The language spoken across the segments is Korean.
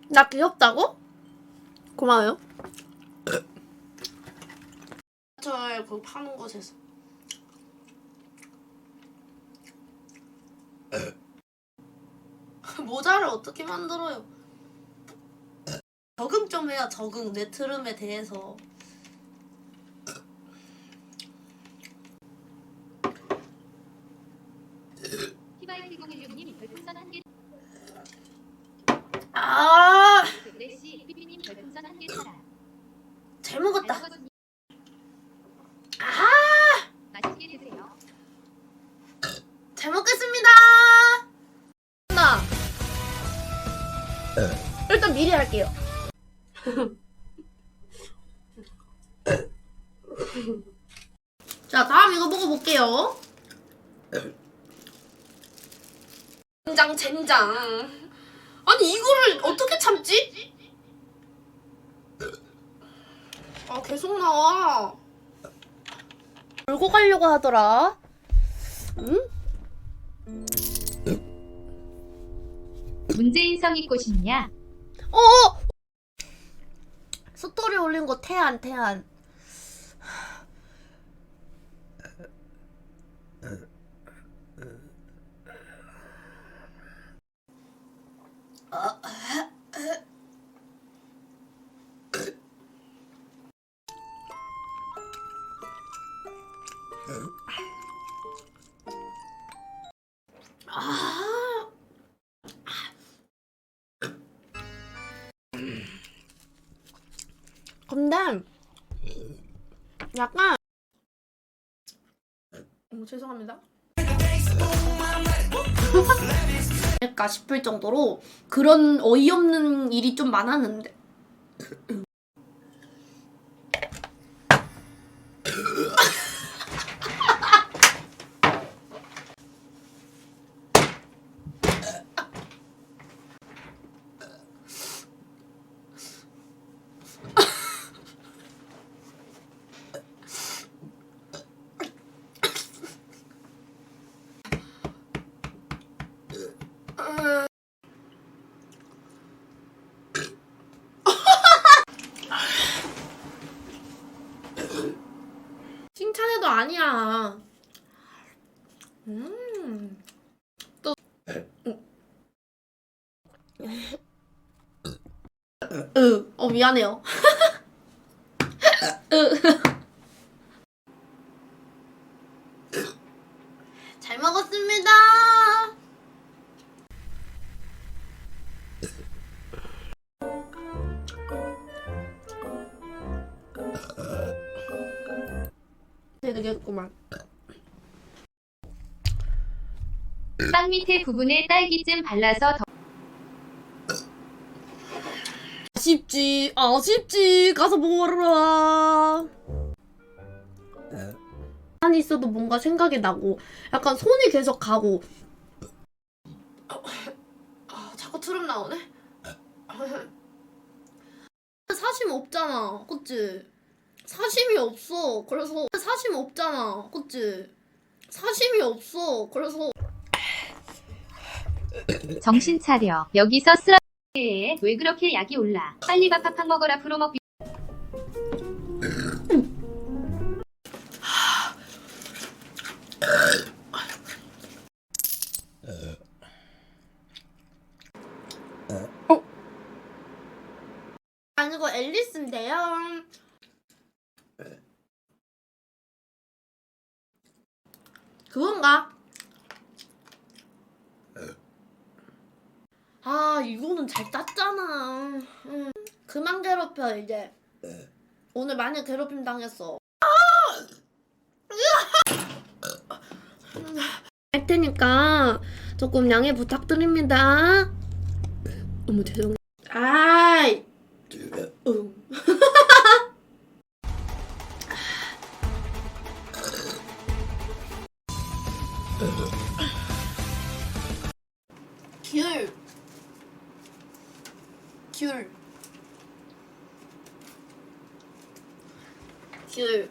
나 귀엽다고? 고마워요. 저 그 파는 곳에서. 모자를 어떻게 만들어요? 적응 좀 해요. 적응. 내 트름에 대해서. 히바이트016님 별풍선 1개. 아, 그레시 삐삐님 별풍선 1개 차라. 잘 먹었다. 잘 먹었습니다. 아, 맛있게 드세요. 잘 먹겠습니다. 나 일단 미리 할게요. 자, 다음 이거 먹어볼게요. 젠장. 아니 이거를 어떻게 참지? 아, 계속 나와. 몰고 가려고 하더라. 응? 문재인 성이 꽃이냐? 어! 스토리 올린 거 태안. 아. 근데 약간 죄송합니다. 할까 싶을 정도로 그런 어이없는 일이 좀 많았는데. 칭찬해도 아니야. 또. 미안해요. 잘 먹었습니다. 되겠구만. 빵 밑에 부분에 딸기잼 발라서 더. 아쉽지. 가서 먹어라. 가만히 있어도 뭔가 생각이 나고, 약간 손이 계속 가고. 자꾸 트름 나오네. 사심 없잖아, 그치? 사심이 없어. 그래서 사심 없잖아, 그치? 사심이 없어. 그래서 정신 차려. 여기서 쓰라. 왜 그렇게 약이 올라? 빨리 밥 팍팍 먹어라. 프로 먹기. 아니고 앨리스인데요. 그건가? 아, 이거는 잘 땄잖아. 그만 괴롭혀 이제. 오늘 많이 괴롭힘 당했어. 할 테니까 조금 양해 부탁드립니다. 어머, 죄송. 아이. 귤.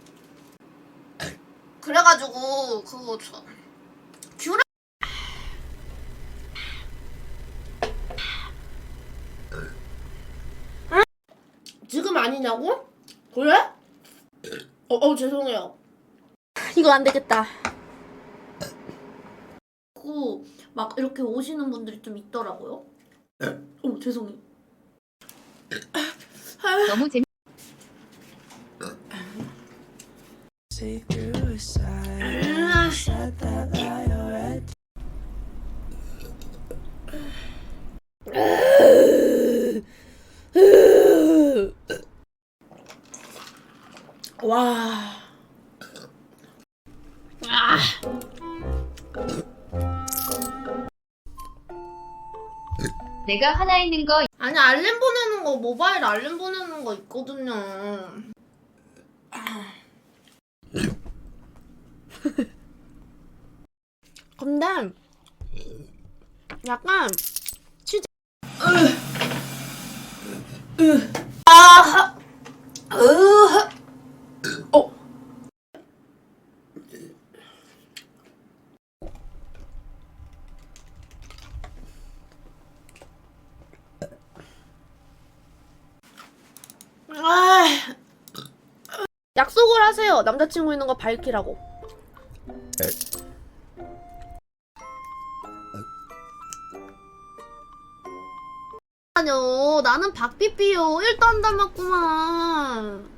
그래가지고 그거 귤. 아니냐고? 그래? 죄송해요. 이거 안 되겠다. 막 이렇게 오시는 분들이 좀 있더라고요. 죄송해요. 너무 재밌. 와. 아. 내가 하나 있는 거. 아니 알림 보내는 거 모바일 알림 보내는 거 있거든요. 근데 약간 치즈 아. 약속을 하세요. 남자친구 있는 거 밝히라고. 아니요, 나는 박삐삐요. 1도 안 닮았구만.